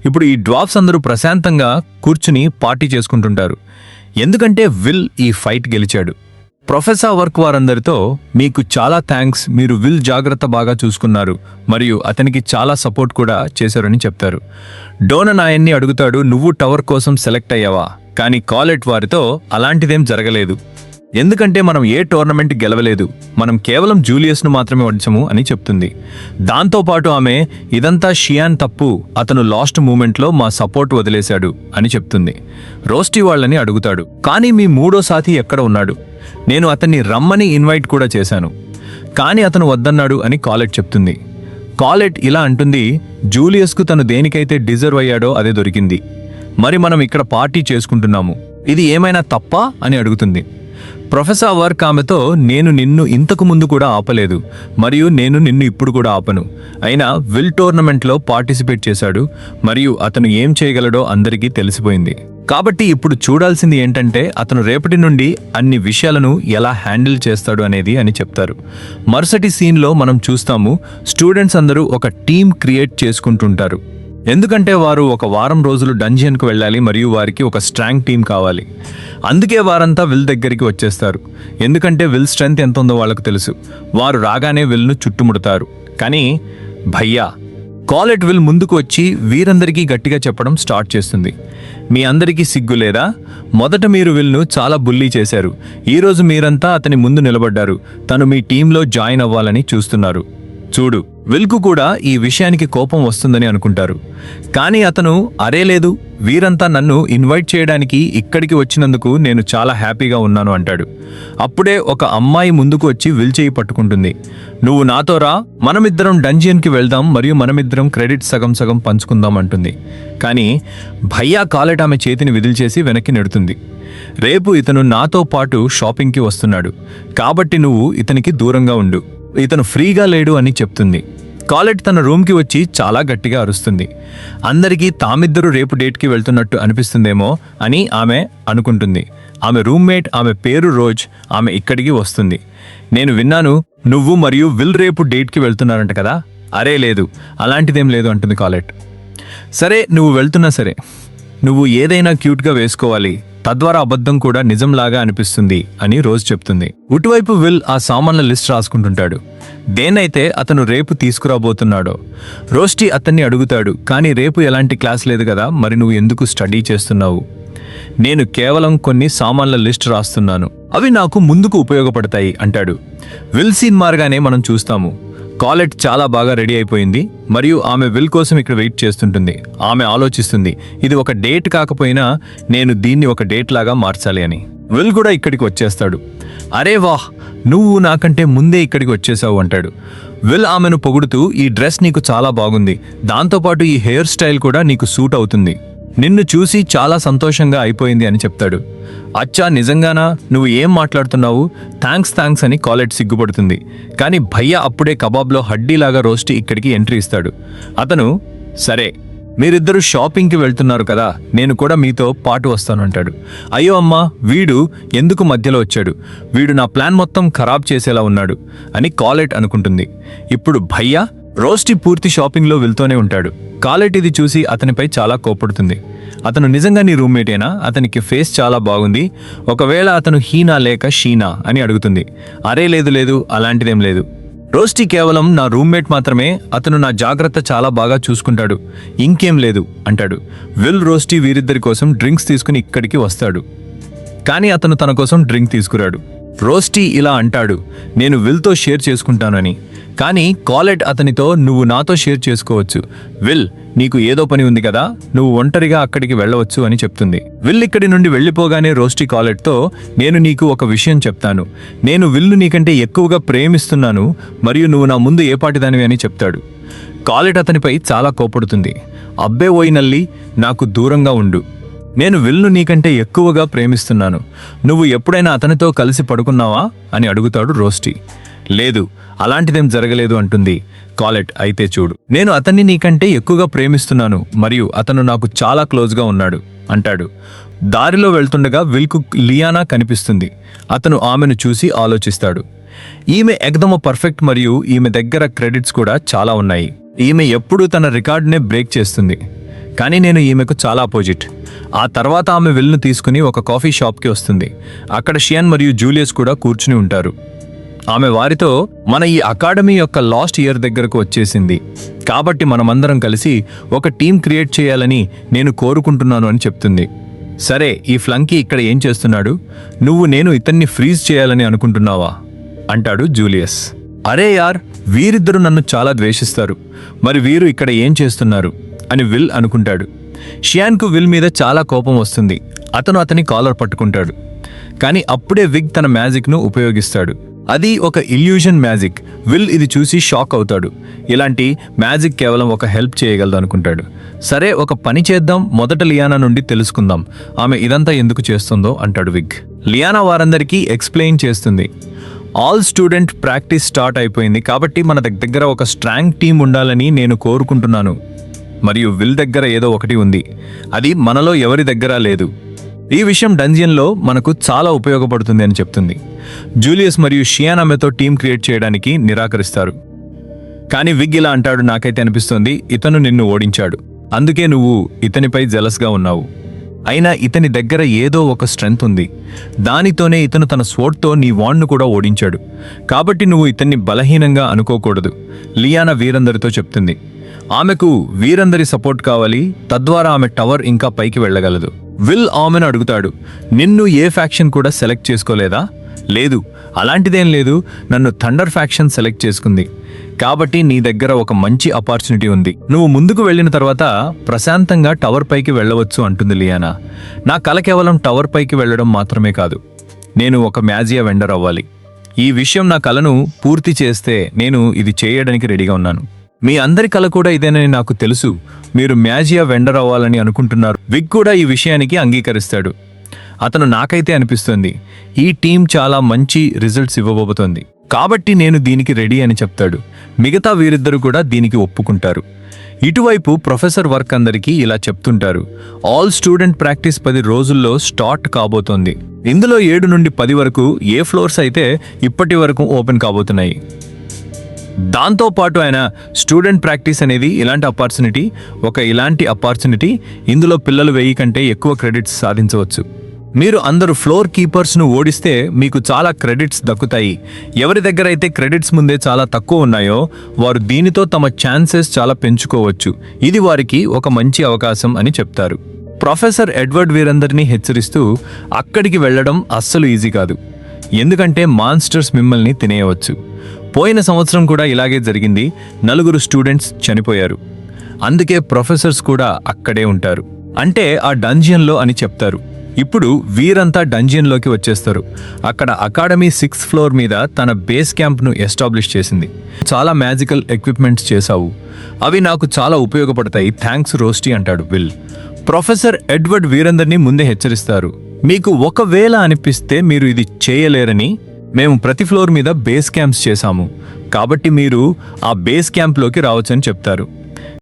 ఇప్పుడు ఈ డ్వార్ఫ్స్ అందరూ ప్రశాంతంగా కూర్చుని పార్టీ చేసుకుంటుంటారు, ఎందుకంటే విల్ ఈ ఫైట్ గెలిచాడు. ప్రొఫెసర్ వర్క్ వారందరితో మీకు చాలా థ్యాంక్స్, మీరు విల్ జాగ్రత్త బాగా చూసుకున్నారు మరియు అతనికి చాలా సపోర్ట్ కూడా చేశారని చెప్తారు. డోనన్ ఆయన్ని అడుగుతాడు, నువ్వు టవర్ కోసం సెలెక్ట్ అయ్యావా? కానీ కాలెట్ వారితో అలాంటిదేం జరగలేదు, ఎందుకంటే మనం ఏ టోర్నమెంట్ గెలవలేదు, మనం కేవలం జూలియస్ను మాత్రమే ఓడించము అని చెప్తుంది. దాంతోపాటు ఆమె ఇదంతా షియాన్ తప్పు, అతను లాస్ట్ మూమెంట్లో మా సపోర్ట్ వదిలేశాడు అని చెప్తుంది. రోస్టీ వాళ్ళని అడుగుతాడు, కానీ మీ మూడో సాథి ఎక్కడ ఉన్నాడు? నేను అతన్ని రమ్మని ఇన్వైట్ కూడా చేశాను, కానీ అతను వద్దన్నాడు అని కాలెట్ చెప్తుంది. కాలెట్ ఇలా అంటుంది, జూలియస్కు తను దేనికైతే డిజర్వ్ అయ్యాడో అదే దొరికింది, మరి మనం ఇక్కడ పార్టీ చేసుకుంటున్నాము, ఇది ఏమైనా తప్పా అని అడుగుతుంది. ప్రొఫెసర్ వర్క్ ఆమెతో, నేను నిన్ను ఇంతకు ముందు కూడా ఆపలేదు మరియు నేను నిన్ను ఇప్పుడు కూడా ఆపను, అయినా విల్ టోర్నమెంట్లో పార్టిసిపేట్ చేశాడు మరియు అతను ఏం చేయగలడో అందరికీ తెలిసిపోయింది. కాబట్టి ఇప్పుడు చూడాల్సింది ఏంటంటే అతను రేపటి నుండి అన్ని విషయాలను ఎలా హ్యాండిల్ చేస్తాడు అనేది అని చెప్తారు. మరుసటి సీన్లో మనం చూస్తాము, స్టూడెంట్స్ అందరూ ఒక టీం క్రియేట్ చేసుకుంటుంటారు, ఎందుకంటే వారు ఒక వారం రోజులు డంజియన్కు వెళ్ళాలి మరియు వారికి ఒక స్ట్రాంగ్ టీం కావాలి. అందుకే వారంతా విల్ దగ్గరికి వచ్చేస్తారు, ఎందుకంటే విల్ స్ట్రెంగ్త్ ఎంత ఉందో వాళ్ళకు తెలుసు. వారు రాగానే విల్ను చుట్టుముడతారు. కానీ భయ్యా, కాలెట్ విల్ ముందుకు వచ్చి వీరందరికీ గట్టిగా చెప్పడం స్టార్ట్ చేస్తుంది, మీ అందరికీ సిగ్గు లేదా? మొదట మీరు విల్ను చాలా బుల్లీ చేశారు, ఈరోజు మీరంతా అతని ముందు నిలబడ్డారు, తను మీ టీంలో జాయిన్ అవ్వాలని చూస్తున్నారు. చూడు, విల్కు కూడా ఈ విషయానికి కోపం వస్తుందని అనుకుంటారు, కానీ అతను అరే లేదు, వీరంతా నన్ను ఇన్వైట్ చేయడానికి ఇక్కడికి వచ్చినందుకు నేను చాలా హ్యాపీగా ఉన్నాను అంటాడు. అప్పుడే ఒక అమ్మాయి ముందుకు వచ్చి విల్ చేయి పట్టుకుంటుంది, నువ్వు నాతో రా, మనమిద్దరం డంజియన్కి వెళ్దాం మరియు మనమిద్దరం క్రెడిట్ సగం సగం పంచుకుందాం అంటుంది. కానీ భయ్యా కాలెట్ ఆమె చేతిని విదిల్చేసి వెనక్కి నెడుతుంది. రేపు ఇతను నాతో పాటు షాపింగ్కి వస్తున్నాడు, కాబట్టి నువ్వు ఇతనికి దూరంగా ఉండు, ఇతను ఫ్రీగా లేడు అని చెప్తుంది. కాలెట్ తన రూమ్కి వచ్చి చాలా గట్టిగా అరుస్తుంది. అందరికీ తామిద్దరూ రేపు డేట్కి వెళ్తున్నట్టు అనిపిస్తుందేమో అని ఆమె అనుకుంటుంది. ఆమె రూమ్మేట్, ఆమె పేరు రోజ్, ఆమె ఇక్కడికి వస్తుంది. నేను విన్నాను నువ్వు మరియు విల్ రేపు డేట్కి వెళ్తున్నారంట కదా? అరే లేదు, అలాంటిదేం లేదు అంటుంది కాలెట్. సరే, నువ్వు వెళ్తున్నా సరే, నువ్వు ఏదైనా క్యూట్గా వేసుకోవాలి, తద్వారా అబద్ధం కూడా నిజంలాగా అనిపిస్తుంది అని రోజ్ చెప్తుంది. ఇటువైపు విల్ ఆ సామాన్ల లిస్ట్ రాసుకుంటుంటాడు, దేనైతే అతను రేపు తీసుకురాబోతున్నాడో. రోస్టీ అతన్ని అడుగుతాడు, కానీ రేపు ఎలాంటి క్లాస్ లేదు కదా, మరి నువ్వు ఎందుకు స్టడీ చేస్తున్నావు? నేను కేవలం కొన్ని సామాన్ల లిస్ట్ రాస్తున్నాను, అవి నాకు ముందుకు ఉపయోగపడతాయి అంటాడు. విల్ సీన్ మారగానే మనం చూస్తాము, కాలెట్ చాలా బాగా రెడీ అయిపోయింది మరియు ఆమె విల్ కోసం ఇక్కడ వెయిట్ చేస్తుంటుంది. ఆమె ఆలోచిస్తుంది, ఇది ఒక డేట్ కాకపోయినా నేను దీన్ని ఒక డేట్ లాగా మార్చాలి అని. విల్ కూడా ఇక్కడికి వచ్చేస్తాడు. అరే వాహ్, నువ్వు నాకంటే ముందే ఇక్కడికి వచ్చేసావు అంటాడు. విల్ ఆమెను పొగుడుతూ, ఈ డ్రెస్ నీకు చాలా బాగుంది, దాంతోపాటు ఈ హెయిర్ స్టైల్ కూడా నీకు సూట్ అవుతుంది, నిన్ను చూసి చాలా సంతోషంగా అయిపోయింది అని చెప్తాడు. అచ్చా నిజంగానా, నువ్వు ఏం మాట్లాడుతున్నావు? థ్యాంక్స్ అని కాలెట్ సిగ్గుపడుతుంది. కానీ భయ్య అప్పుడే కబాబ్లో హడ్డీలాగా రోస్టీ ఇక్కడికి ఎంట్రీ ఇస్తాడు. అతను, సరే మీరిద్దరూ షాపింగ్కి వెళ్తున్నారు కదా, నేను కూడా మీతో పాటు వస్తాను అంటాడు. అయ్యో అమ్మా, వీడు ఎందుకు మధ్యలో వచ్చాడు, వీడు నా ప్లాన్ మొత్తం ఖరాబ్ చేసేలా ఉన్నాడు అని కాలెట్ అనుకుంటుంది. ఇప్పుడు భయ్య రోస్టీ పూర్తి షాపింగ్లో వెళ్తూనే ఉంటాడు. కాలెట్ ఇది చూసి అతనిపై చాలా కోపడుతుంది. అతను నిజంగా నీ రూమ్మేటేనా? అతనికి ఫేస్ చాలా బాగుంది, ఒకవేళ అతను హీనా లేక షీనా అని అడుగుతుంది. అరే లేదు, అలాంటిదేం లేదు, రోస్టీ కేవలం నా రూమ్మేట్ మాత్రమే, అతను నా జాగ్రత్త చాలా బాగా చూసుకుంటాడు, ఇంకేం లేదు అంటాడు. విల్ రోస్టీ వీరిద్దరి కోసం డ్రింక్స్ తీసుకుని ఇక్కడికి వస్తాడు, కానీ అతను తన కోసం డ్రింక్ తీసుకురాడు. రోస్టీ ఇలా అంటాడు, నేను విల్తో షేర్ చేసుకుంటానని. కానీ కాలెట్ అతనితో, నువ్వు నాతో షేర్ చేసుకోవచ్చు విల్, నీకు ఏదో పని ఉంది కదా, నువ్వు ఒంటరిగా అక్కడికి వెళ్ళవచ్చు అని చెప్తుంది. విల్ ఇక్కడి నుండి వెళ్ళిపోగానే రోస్టీ కాలెట్తో, నేను నీకు ఒక విషయం చెప్తాను, నేను విల్ను నీకంటే ఎక్కువగా ప్రేమిస్తున్నాను మరియు నువ్వు నా ముందు ఏపాటిదానివి అని చెప్తాడు. కాలెట్ అతనిపై చాలా కోపడుతుంది. అబ్బే ఓయినల్లి, నాకు దూరంగా ఉండు, నేను విల్ను నీకంటే ఎక్కువగా ప్రేమిస్తున్నాను, నువ్వు ఎప్పుడైనా అతనితో కలిసి పడుకున్నావా అని అడుగుతాడు రోస్టీ. లేదు, అలాంటిదేం జరగలేదు అంటుంది కాలెట్. అయితే చూడు, నేను అతన్ని నీకంటే ఎక్కువగా ప్రేమిస్తున్నాను మరియు అతను నాకు చాలా క్లోజ్గా ఉన్నాడు అంటాడు. దారిలో వెళ్తుండగా విల్కు లియానా కనిపిస్తుంది. అతను ఆమెను చూసి ఆలోచిస్తాడు. ఈమె ఎగ్దమ పర్ఫెక్ట్ మరియు ఈమె దగ్గర క్రెడిట్స్ కూడా చాలా ఉన్నాయి. ఈమె ఎప్పుడూ తన రికార్డునే బ్రేక్ చేస్తుంది. కానీ నేను ఈమెకు చాలా అపోజిట్. ఆ తర్వాత ఆమె విల్ను తీసుకుని ఒక కాఫీ షాప్కి వస్తుంది. అక్కడ షియాన్ మరియు జూలియస్ కూడా కూర్చుని ఉంటారు. ఆమె వారితో, మన ఈ అకాడమీ యొక్క లాస్ట్ ఇయర్ దగ్గరకు వచ్చేసింది, కాబట్టి మనమందరం కలిసి ఒక టీం క్రియేట్ చేయాలని నేను కోరుకుంటున్నాను అని చెప్తుంది. సరే, ఈ ఫ్లంకీ ఇక్కడ ఏం చేస్తున్నాడు? నేను ఇతన్ని ఫ్రీజ్ చేయాలని అనుకుంటున్నావా అంటాడు జూలియస్. అరే యార్, వీరిద్దరూ నన్ను చాలా ద్వేషిస్తారు, మరి వీరు ఇక్కడ ఏం చేస్తున్నారు అని విల్ అనుకుంటాడు. షియాన్కు విల్ మీద చాలా కోపం వస్తుంది. అతను అతని కాలర్ పట్టుకుంటాడు. కానీ అప్పుడే విగ్ తన మ్యాజిక్ను ఉపయోగిస్తాడు. అది ఒక ఇల్యూషన్ మ్యాజిక్. విల్ ఇది చూసి షాక్ అవుతాడు. ఇలాంటి మ్యాజిక్ కేవలం ఒక హెల్ప్ చేయగలదు అనుకుంటాడు. సరే, ఒక పని చేద్దాం, మొదట లియానా నుండి తెలుసుకుందాం ఆమె ఇదంతా ఎందుకు చేస్తుందో అంటాడు విగ్. లియానా వారందరికీ ఎక్స్ప్లెయిన్ చేస్తుంది. ఆల్ స్టూడెంట్ ప్రాక్టీస్ స్టార్ట్ అయిపోయింది, కాబట్టి మన దగ్గర ఒక స్ట్రాంగ్ టీం ఉండాలని నేను కోరుకుంటున్నాను. మరియు విల్ దగ్గర ఏదో ఒకటి ఉంది, అది మనలో ఎవరి దగ్గర లేదు. ఈ విషయం డంజియన్లో మనకు చాలా ఉపయోగపడుతుంది అని చెప్తుంది. జూలియస్ మరియు షియాన్ ఆమెతో టీం క్రియేట్ చేయడానికి నిరాకరిస్తారు. కానీ విగ్ ఇలా అంటాడు, నాకైతే అనిపిస్తోంది ఇతను నిన్ను ఓడించాడు, అందుకే నువ్వు ఇతనిపై జెలస్గా ఉన్నావు. అయినా ఇతని దగ్గర ఏదో ఒక స్ట్రెంగ్త్ ఉంది, దానితోనే ఇతను తన స్వోర్డ్తో నీ వాణ్ణు కూడా ఓడించాడు, కాబట్టి నువ్వు ఇతన్ని బలహీనంగా అనుకోకూడదు లియానా వీరందరితో చెప్తుంది. ఆమెకు వీరందరి సపోర్ట్ కావాలి, తద్వారా ఆమె టవర్ ఇంకా పైకి వెళ్ళగలదు. విల్ ఆమెను అడుగుతాడు, నిన్ను ఏ ఫ్యాక్షన్ కూడా సెలెక్ట్ చేసుకోలేదా? లేదు, అలాంటిదేం లేదు, నన్ను థండర్ ఫ్యాక్షన్ సెలెక్ట్ చేసుకుంది, కాబట్టి నీ దగ్గర ఒక మంచి ఆపర్చునిటీ ఉంది. నువ్వు ముందుకు వెళ్ళిన తర్వాత ప్రశాంతంగా టవర్ పైకి వెళ్ళవచ్చు అంటుంది లియానా. నా కల కేవలం టవర్ పైకి వెళ్ళడం మాత్రమే కాదు, నేను ఒక మ్యాజియా వెండర్ అవ్వాలి. ఈ విషయం నా కలను పూర్తి చేస్తే నేను ఇది చేయడానికి రెడీగా ఉన్నాను. మీ అందరి కల కూడా ఇదేనని నాకు తెలుసు, మీరు మ్యాజియా వెండర్ అవ్వాలని అనుకుంటున్నారు. విగ్ కూడా ఈ విషయానికి అంగీకరిస్తాడు. అతను, నాకైతే అనిపిస్తుంది ఈ టీం చాలా మంచి రిజల్ట్స్ ఇవ్వబోతోంది, కాబట్టి నేను దీనికి రెడీ అని చెప్తాడు. మిగతా వీరిద్దరూ కూడా దీనికి ఒప్పుకుంటారు. ఇటువైపు ప్రొఫెసర్ వర్క్ అందరికీ ఇలా చెప్తుంటారు, ఆల్ స్టూడెంట్ ప్రాక్టీస్ 10 రోజుల్లో స్టార్ట్ కాబోతోంది. ఇందులో 7 నుండి 10 వరకు ఏ ఫ్లోర్స్ అయితే ఇప్పటి వరకు ఓపెన్ కాబోతున్నాయి. దాంతోపాటు ఆయన స్టూడెంట్ ప్రాక్టీస్ అనేది ఇలాంటి ఆపర్చునిటీ, ఇందులో పిల్లలు 1000 కంటే ఎక్కువ క్రెడిట్స్ సాధించవచ్చు. మీరు అందరూ ఫ్లోర్ కీపర్స్ను ఓడిస్తే మీకు చాలా క్రెడిట్స్ దక్కుతాయి. ఎవరి దగ్గర అయితే క్రెడిట్స్ ముందే చాలా తక్కువ ఉన్నాయో వారు దీనితో తమ ఛాన్సెస్ చాలా పెంచుకోవచ్చు. ఇది వారికి ఒక మంచి అవకాశం అని చెప్తారు. ప్రొఫెసర్ ఎడ్వర్డ్ వీరందరినీ హెచ్చరిస్తూ, అక్కడికి వెళ్ళడం అస్సలు ఈజీ కాదు, ఎందుకంటే మాన్స్టర్స్ మిమ్మల్ని తినేయవచ్చు. పోయిన సంవత్సరం కూడా ఇలాగే జరిగింది, 4 స్టూడెంట్స్ చనిపోయారు, అందుకే ప్రొఫెసర్స్ కూడా అక్కడే ఉంటారు, అంటే ఆ డంజియన్లో అని చెప్తారు. ఇప్పుడు వీరంతా డంజియన్లోకి వచ్చేస్తారు. అక్కడ అకాడమీ 6th ఫ్లోర్ మీద తన బేస్ క్యాంప్ను ఎస్టాబ్లిష్ చేసింది. చాలా మ్యాజికల్ ఎక్విప్మెంట్స్ చేశావు, అవి నాకు చాలా ఉపయోగపడతాయి, థ్యాంక్స్ రోస్టీ అంటాడు విల్. ప్రొఫెసర్ ఎడ్వర్డ్ వీరందరినీ ముందే హెచ్చరిస్తారు, మీకు ఒకవేళ అనిపిస్తే మీరు ఇది చేయలేరని, మేము ప్రతి ఫ్లోర్ మీద బేస్ క్యాంప్స్ చేశాము, కాబట్టి మీరు ఆ బేస్ క్యాంప్లోకి రావచ్చని చెప్తారు.